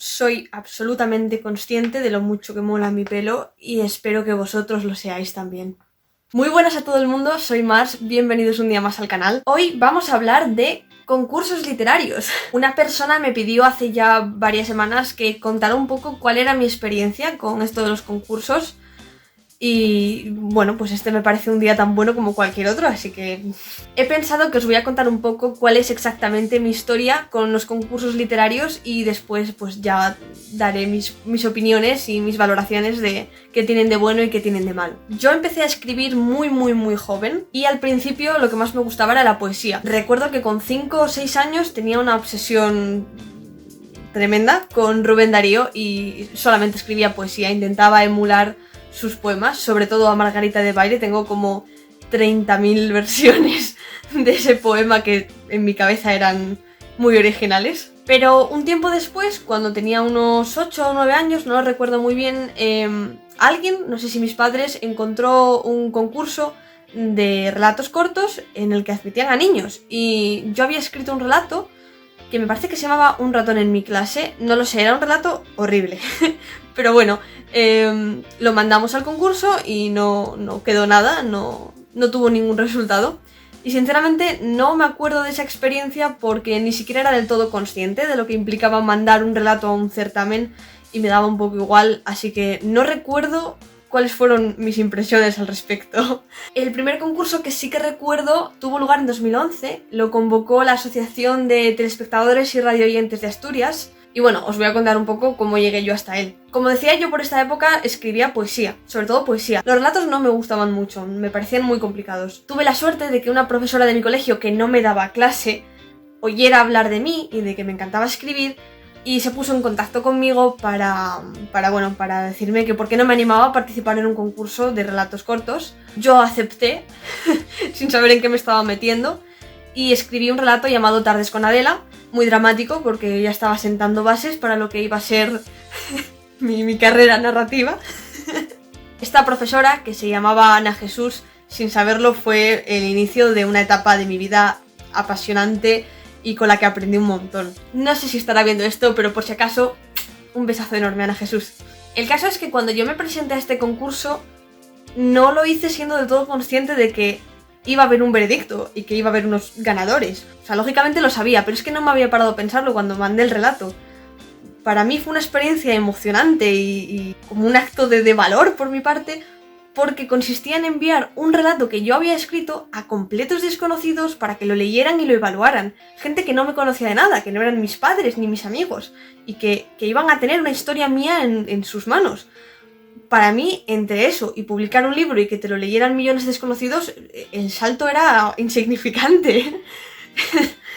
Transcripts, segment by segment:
soy absolutamente consciente de lo mucho que mola mi pelo y espero que vosotros lo seáis también. Muy buenas a todo el mundo, soy Mars, bienvenidos un día más al canal. Hoy vamos a hablar de concursos literarios. Una persona me pidió hace ya varias semanas que contara un poco cuál era mi experiencia con esto de los concursos. Y bueno, pues este me parece un día tan bueno como cualquier otro, así que he pensado que os voy a contar un poco cuál es exactamente mi historia con los concursos literarios y después pues ya daré mis opiniones y mis valoraciones de qué tienen de bueno y qué tienen de malo. Yo empecé a escribir muy joven y al principio lo que más me gustaba era la poesía. Recuerdo que con 5 o 6 años tenía una obsesión tremenda con Rubén Darío y solamente escribía poesía, intentaba emular sus poemas, sobre todo a Margarita de Baile. Tengo como 30.000 versiones de ese poema que en mi cabeza eran muy originales. Pero un tiempo después, cuando tenía unos 8 o 9 años, no lo recuerdo muy bien, alguien, no sé si mis padres, encontró un concurso de relatos cortos en el que admitían a niños. Y yo había escrito un relato que me parece que se llamaba Un ratón en mi clase, no lo sé, era un relato horrible. Pero bueno, lo mandamos al concurso y no quedó nada, no tuvo ningún resultado. Y sinceramente no me acuerdo de esa experiencia porque ni siquiera era del todo consciente de lo que implicaba mandar un relato a un certamen y me daba un poco igual, así que no recuerdo cuáles fueron mis impresiones al respecto. El primer concurso que sí que recuerdo tuvo lugar en 2011, lo convocó la Asociación de Telespectadores y Radioyentes de Asturias, y bueno, os voy a contar un poco cómo llegué yo hasta él. Como decía, yo por esta época escribía poesía, sobre todo poesía. Los relatos no me gustaban mucho, me parecían muy complicados. Tuve la suerte de que una profesora de mi colegio que no me daba clase oyera hablar de mí y de que me encantaba escribir, y se puso en contacto conmigo para decirme que por qué no me animaba a participar en un concurso de relatos cortos. Yo acepté, sin saber en qué me estaba metiendo, y escribí un relato llamado Tardes con Adela, muy dramático porque ya estaba sentando bases para lo que iba a ser mi carrera narrativa. Esta profesora, que se llamaba Ana Jesús, sin saberlo fue el inicio de una etapa de mi vida apasionante y con la que aprendí un montón. No sé si estará viendo esto, pero por si acaso, un besazo enorme, Ana Jesús. El caso es que cuando yo me presenté a este concurso, no lo hice siendo del todo consciente de que iba a haber un veredicto y que iba a haber unos ganadores. O sea, lógicamente lo sabía, pero es que no me había parado a pensarlo cuando mandé el relato. Para mí fue una experiencia emocionante y como un acto de valor por mi parte, porque consistía en enviar un relato que yo había escrito a completos desconocidos para que lo leyeran y lo evaluaran. Gente que no me conocía de nada, que no eran mis padres ni mis amigos, y que iban a tener una historia mía en sus manos. Para mí, entre eso y publicar un libro y que te lo leyeran millones de desconocidos, el salto era insignificante.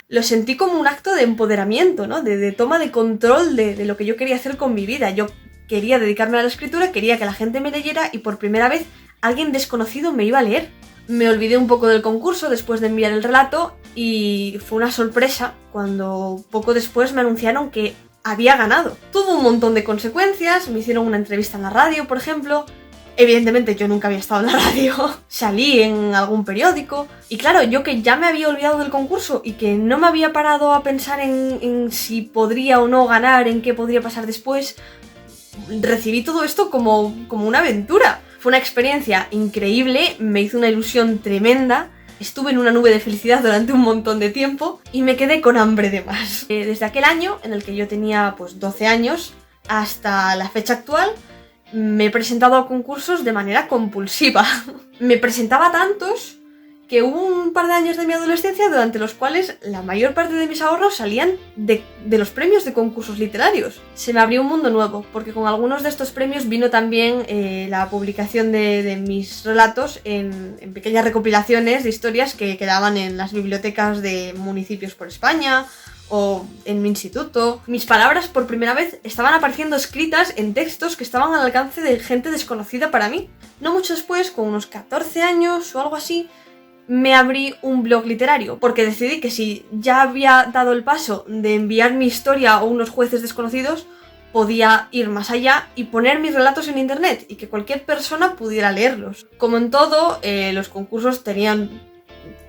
Lo sentí como un acto de empoderamiento, ¿no? De toma de control de lo que yo quería hacer con mi vida. Yo quería dedicarme a la escritura, quería que la gente me leyera y por primera vez alguien desconocido me iba a leer. Me olvidé un poco del concurso después de enviar el relato y fue una sorpresa cuando poco después me anunciaron que había ganado. Tuvo un montón de consecuencias, me hicieron una entrevista en la radio, por ejemplo. Evidentemente yo nunca había estado en la radio, salí en algún periódico y claro, yo que ya me había olvidado del concurso y que no me había parado a pensar en si podría o no ganar, en qué podría pasar después, recibí todo esto como una aventura. Fue una experiencia increíble, me hizo una ilusión tremenda, estuve en una nube de felicidad durante un montón de tiempo y me quedé con hambre de más. Desde aquel año, en el que yo tenía pues 12 años, hasta la fecha actual, me he presentado a concursos de manera compulsiva. Me presentaba a tantos que hubo un par de años de mi adolescencia durante los cuales la mayor parte de mis ahorros salían de los premios de concursos literarios. Se me abrió un mundo nuevo, porque con algunos de estos premios vino también la publicación de mis relatos en pequeñas recopilaciones de historias que quedaban en las bibliotecas de municipios por España o en mi instituto. Mis palabras por primera vez estaban apareciendo escritas en textos que estaban al alcance de gente desconocida para mí. No mucho después, con unos 14 años o algo así, me abrí un blog literario, porque decidí que si ya había dado el paso de enviar mi historia a unos jueces desconocidos, podía ir más allá y poner mis relatos en internet y que cualquier persona pudiera leerlos. Como en todo, los concursos tenían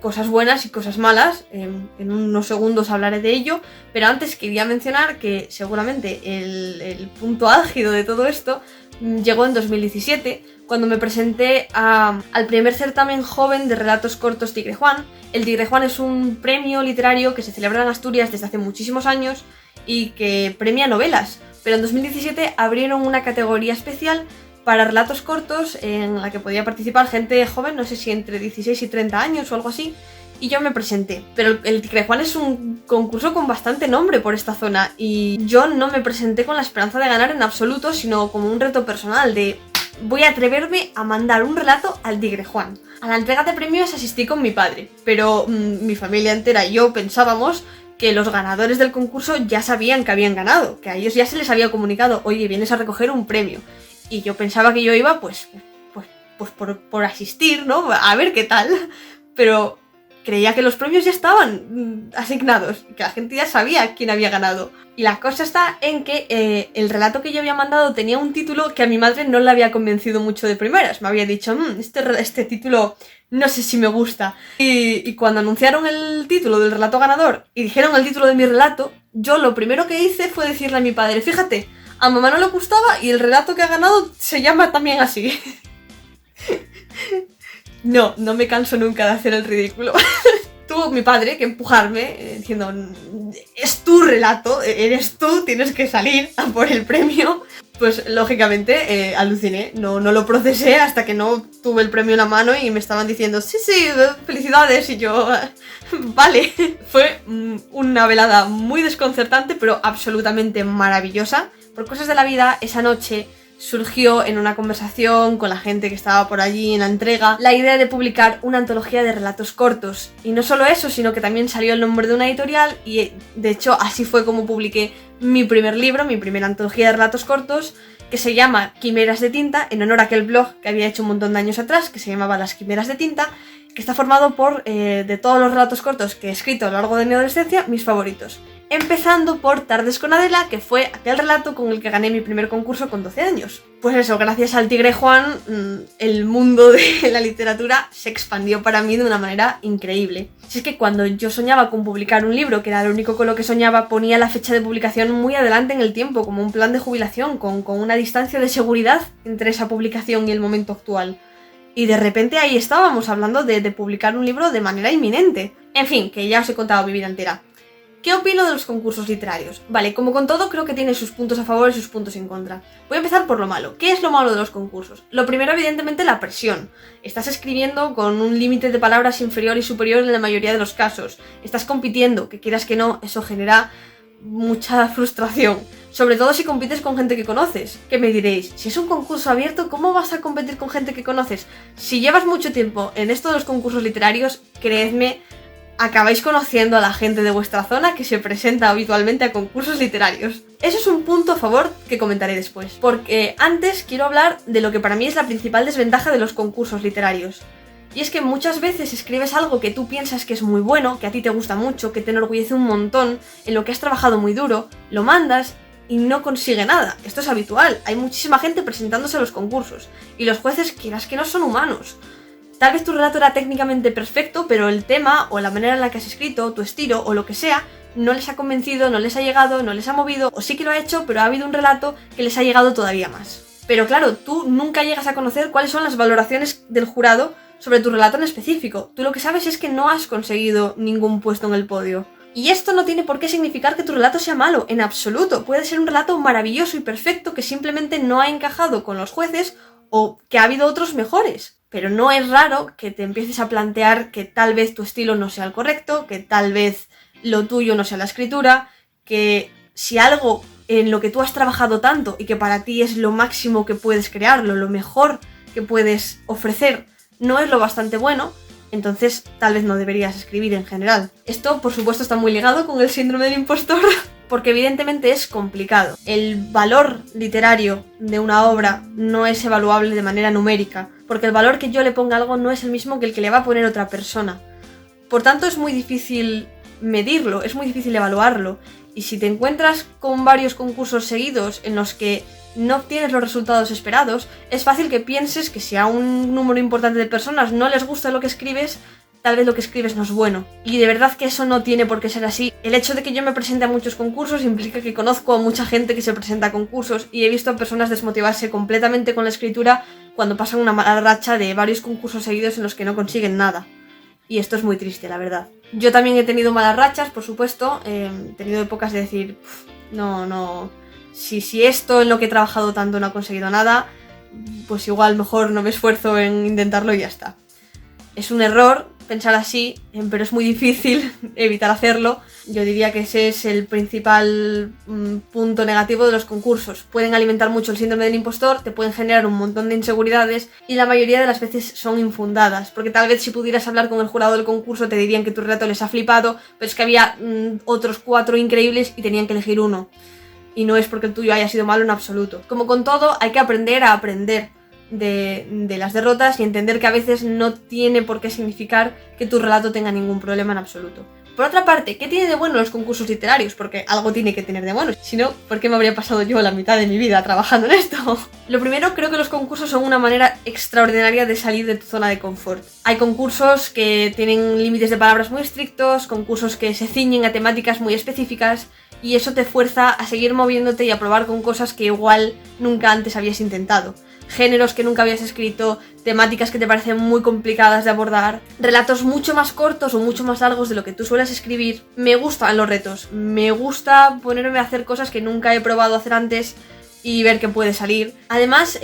cosas buenas y cosas malas. En unos segundos hablaré de ello, pero antes quería mencionar que seguramente el punto álgido de todo esto llegó en 2017, cuando me presenté al primer certamen joven de relatos cortos Tigre Juan. El Tigre Juan es un premio literario que se celebra en Asturias desde hace muchísimos años y que premia novelas, pero en 2017 abrieron una categoría especial para relatos cortos en la que podía participar gente joven, no sé si entre 16 y 30 años o algo así, y yo me presenté. Pero el Tigre Juan es un concurso con bastante nombre por esta zona y yo no me presenté con la esperanza de ganar en absoluto, sino como un reto personal de voy a atreverme a mandar un relato al Tigre Juan. A la entrega de premios asistí con mi padre, pero mi familia entera y yo pensábamos que los ganadores del concurso ya sabían que habían ganado, que a ellos ya se les había comunicado, oye, vienes a recoger un premio. Y yo pensaba que yo iba pues por asistir, ¿no? A ver qué tal. Pero creía que los premios ya estaban asignados, que la gente ya sabía quién había ganado. Y la cosa está en que el relato que yo había mandado tenía un título que a mi madre no le había convencido mucho de primeras. Me había dicho, este título no sé si me gusta. Y cuando anunciaron el título del relato ganador y dijeron el título de mi relato, yo lo primero que hice fue decirle a mi padre, fíjate, a mamá no le gustaba y el relato que ha ganado se llama también así. No me canso nunca de hacer el ridículo. Tuvo mi padre que empujarme diciendo, es tu relato, eres tú, tienes que salir a por el premio. Pues lógicamente aluciné, no lo procesé hasta que no tuve el premio en la mano y me estaban diciendo, sí, felicidades, y yo, vale. Fue una velada muy desconcertante, pero absolutamente maravillosa. Por cosas de la vida, esa noche surgió en una conversación con la gente que estaba por allí en la entrega la idea de publicar una antología de relatos cortos. Y no solo eso, sino que también salió el nombre de una editorial y de hecho así fue como publiqué mi primer libro, mi primera antología de relatos cortos, que se llama Quimeras de Tinta, en honor a aquel blog que había hecho un montón de años atrás, que se llamaba Las Quimeras de Tinta, que está formado por, de todos los relatos cortos que he escrito a lo largo de mi adolescencia, mis favoritos. Empezando por Tardes con Adela, que fue aquel relato con el que gané mi primer concurso con 12 años. Pues eso, gracias al Tigre Juan, el mundo de la literatura se expandió para mí de una manera increíble. Si es que cuando yo soñaba con publicar un libro, que era lo único con lo que soñaba, ponía la fecha de publicación muy adelante en el tiempo, como un plan de jubilación, con una distancia de seguridad entre esa publicación y el momento actual. Y de repente ahí estábamos hablando de publicar un libro de manera inminente. En fin, que ya os he contado mi vida entera. ¿Qué opino de los concursos literarios? Vale, como con todo, creo que tiene sus puntos a favor y sus puntos en contra. Voy a empezar por lo malo. ¿Qué es lo malo de los concursos? Lo primero, evidentemente, la presión. Estás escribiendo con un límite de palabras inferior y superior en la mayoría de los casos. Estás compitiendo, que quieras que no, eso genera mucha frustración. Sobre todo si compites con gente que conoces. ¿Qué me diréis? Si es un concurso abierto, ¿cómo vas a competir con gente que conoces? Si llevas mucho tiempo en esto de los concursos literarios, creedme, acabáis conociendo a la gente de vuestra zona que se presenta habitualmente a concursos literarios. Eso es un punto a favor que comentaré después, porque antes quiero hablar de lo que para mí es la principal desventaja de los concursos literarios. Y es que muchas veces escribes algo que tú piensas que es muy bueno, que a ti te gusta mucho, que te enorgullece un montón, en lo que has trabajado muy duro, lo mandas y no consigue nada. Esto es habitual, hay muchísima gente presentándose a los concursos, y los jueces, quieras que no, son humanos. Tal vez tu relato era técnicamente perfecto, pero el tema o la manera en la que has escrito, tu estilo o lo que sea, no les ha convencido, no les ha llegado, no les ha movido, o sí que lo ha hecho, pero ha habido un relato que les ha llegado todavía más. Pero claro, tú nunca llegas a conocer cuáles son las valoraciones del jurado sobre tu relato en específico. Tú lo que sabes es que no has conseguido ningún puesto en el podio. Y esto no tiene por qué significar que tu relato sea malo, en absoluto. Puede ser un relato maravilloso y perfecto que simplemente no ha encajado con los jueces o que ha habido otros mejores. Pero no es raro que te empieces a plantear que tal vez tu estilo no sea el correcto, que tal vez lo tuyo no sea la escritura, que si algo en lo que tú has trabajado tanto y que para ti es lo máximo que puedes crearlo, lo mejor que puedes ofrecer, no es lo bastante bueno, entonces tal vez no deberías escribir en general. Esto, por supuesto, está muy ligado con el síndrome del impostor, porque evidentemente es complicado. El valor literario de una obra no es evaluable de manera numérica, porque el valor que yo le ponga a algo no es el mismo que el que le va a poner otra persona. Por tanto, es muy difícil medirlo, es muy difícil evaluarlo, y si te encuentras con varios concursos seguidos en los que no obtienes los resultados esperados, es fácil que pienses que si a un número importante de personas no les gusta lo que escribes, tal vez lo que escribes no es bueno. Y de verdad que eso no tiene por qué ser así. El hecho de que yo me presente a muchos concursos implica que conozco a mucha gente que se presenta a concursos y he visto a personas desmotivarse completamente con la escritura cuando pasan una mala racha de varios concursos seguidos en los que no consiguen nada. Y esto es muy triste, la verdad. Yo también he tenido malas rachas, por supuesto. He tenido épocas de decir, no... Si esto en lo que he trabajado tanto no ha conseguido nada, pues igual mejor no me esfuerzo en intentarlo y ya está. Es un error pensar así, pero es muy difícil evitar hacerlo. Yo diría que ese es el principal punto negativo de los concursos. Pueden alimentar mucho el síndrome del impostor, te pueden generar un montón de inseguridades y la mayoría de las veces son infundadas. Porque tal vez si pudieras hablar con el jurado del concurso te dirían que tu relato les ha flipado, pero es que había otros 4 increíbles y tenían que elegir uno. Y no es porque el tuyo haya sido malo en absoluto. Como con todo, hay que aprender a aprender de las derrotas y entender que a veces no tiene por qué significar que tu relato tenga ningún problema en absoluto. Por otra parte, ¿qué tiene de bueno los concursos literarios? Porque algo tiene que tener de bueno. Si no, ¿por qué me habría pasado yo la mitad de mi vida trabajando en esto? Lo primero, creo que los concursos son una manera extraordinaria de salir de tu zona de confort. Hay concursos que tienen límites de palabras muy estrictos, concursos que se ciñen a temáticas muy específicas, y eso te fuerza a seguir moviéndote y a probar con cosas que igual nunca antes habías intentado. Géneros que nunca habías escrito, temáticas que te parecen muy complicadas de abordar, relatos mucho más cortos o mucho más largos de lo que tú sueles escribir. Me gustan los retos, me gusta ponerme a hacer cosas que nunca he probado hacer antes y ver qué puede salir. Además,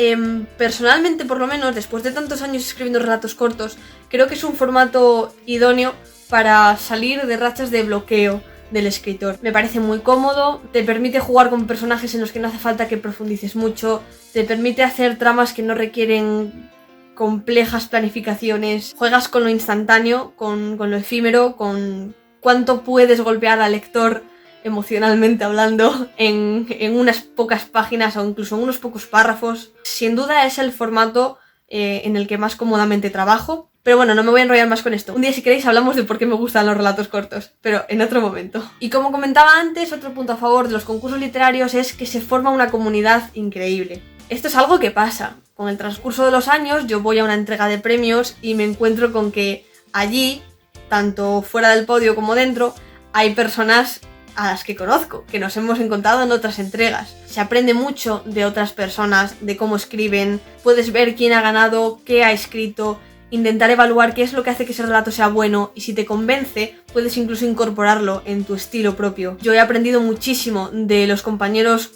personalmente por lo menos, después de tantos años escribiendo relatos cortos, creo que es un formato idóneo para salir de rachas de bloqueo del escritor. Me parece muy cómodo, te permite jugar con personajes en los que no hace falta que profundices mucho, te permite hacer tramas que no requieren complejas planificaciones, juegas con lo instantáneo, con lo efímero, con cuánto puedes golpear al lector emocionalmente hablando en unas pocas páginas o incluso en unos pocos párrafos. Sin duda es el formato en el que más cómodamente trabajo. Pero bueno, no me voy a enrollar más con esto. Un día, si queréis, hablamos de por qué me gustan los relatos cortos, pero en otro momento. Y como comentaba antes, otro punto a favor de los concursos literarios es que se forma una comunidad increíble. Esto es algo que pasa. Con el transcurso de los años, yo voy a una entrega de premios y me encuentro con que allí, tanto fuera del podio como dentro, hay personas a las que conozco, que nos hemos encontrado en otras entregas. Se aprende mucho de otras personas, de cómo escriben, puedes ver quién ha ganado, qué ha escrito, intentar evaluar qué es lo que hace que ese relato sea bueno y si te convence, puedes incluso incorporarlo en tu estilo propio. Yo he aprendido muchísimo de los compañeros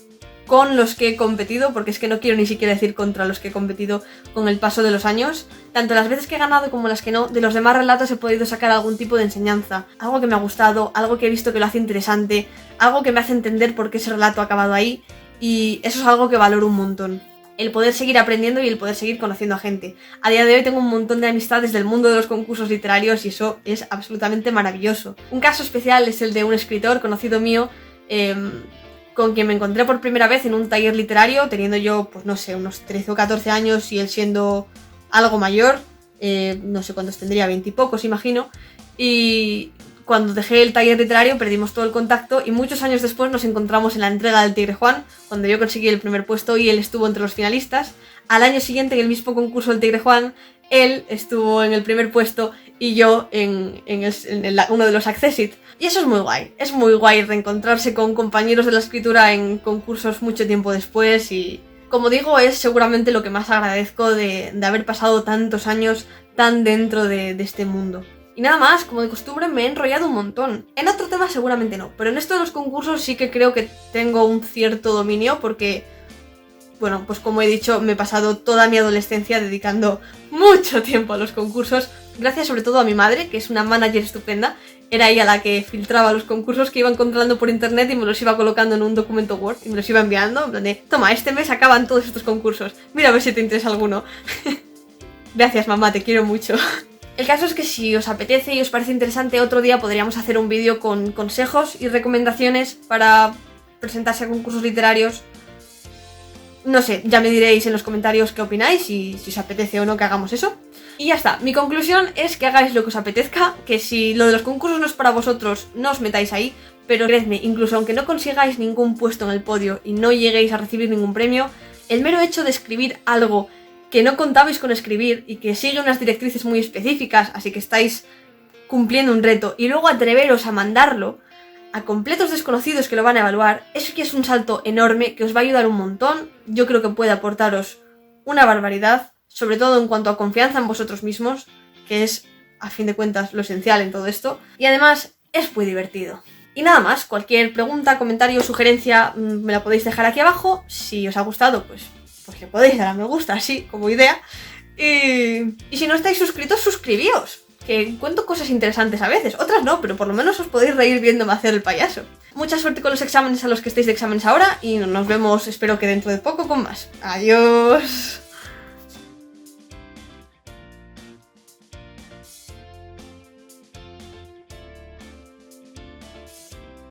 con los que he competido, porque es que no quiero ni siquiera decir contra los que he competido con el paso de los años. Tanto las veces que he ganado como las que no, de los demás relatos he podido sacar algún tipo de enseñanza. Algo que me ha gustado, algo que he visto que lo hace interesante, algo que me hace entender por qué ese relato ha acabado ahí, y eso es algo que valoro un montón. El poder seguir aprendiendo y el poder seguir conociendo a gente. A día de hoy tengo un montón de amistades del mundo de los concursos literarios y eso es absolutamente maravilloso. Un caso especial es el de un escritor conocido mío con quien me encontré por primera vez en un taller literario, teniendo yo, pues no sé, unos 13 o 14 años y él siendo algo mayor, no sé cuántos tendría, 20 y pocos imagino, y cuando dejé el taller literario perdimos todo el contacto y muchos años después nos encontramos en la entrega del Tigre Juan, cuando yo conseguí el primer puesto y él estuvo entre los finalistas. Al año siguiente, en el mismo concurso del Tigre Juan, él estuvo en el primer puesto y yo en uno de los Accessit. Y eso es muy guay reencontrarse con compañeros de la escritura en concursos mucho tiempo después y, como digo, es seguramente lo que más agradezco de haber pasado tantos años tan dentro de este mundo. Y nada más, como de costumbre me he enrollado un montón. En otro tema seguramente no, pero en esto de los concursos sí que creo que tengo un cierto dominio porque, bueno, pues como he dicho, me he pasado toda mi adolescencia dedicando mucho tiempo a los concursos, gracias sobre todo a mi madre, que es una manager estupenda. Era ella la que filtraba los concursos que iba encontrando por internet y me los iba colocando en un documento Word y me los iba enviando, en plan de, toma, este mes acaban todos estos concursos, mira a ver si te interesa alguno. Gracias mamá, te quiero mucho. El caso es que si os apetece y os parece interesante, otro día podríamos hacer un vídeo con consejos y recomendaciones para presentarse a concursos literarios. No sé, ya me diréis en los comentarios qué opináis y si os apetece o no que hagamos eso. Y ya está, mi conclusión es que hagáis lo que os apetezca, que si lo de los concursos no es para vosotros, no os metáis ahí, pero creedme, incluso aunque no consigáis ningún puesto en el podio y no lleguéis a recibir ningún premio, el mero hecho de escribir algo que no contabais con escribir y que sigue unas directrices muy específicas, así que estáis cumpliendo un reto y luego atreveros a mandarlo a completos desconocidos que lo van a evaluar, eso ya es un salto enorme que os va a ayudar un montón. Yo creo que puede aportaros una barbaridad, sobre todo en cuanto a confianza en vosotros mismos, que es, a fin de cuentas, lo esencial en todo esto. Y además, es muy divertido. Y nada más, cualquier pregunta, comentario, sugerencia, me la podéis dejar aquí abajo. Si os ha gustado, pues le podéis dar a me gusta, así como idea. Y si no estáis suscritos, suscribíos. Que cuento cosas interesantes a veces, otras no, pero por lo menos os podéis reír viéndome hacer el payaso. Mucha suerte con los exámenes a los que estéis de exámenes ahora y nos vemos, espero que dentro de poco, con más. Adiós.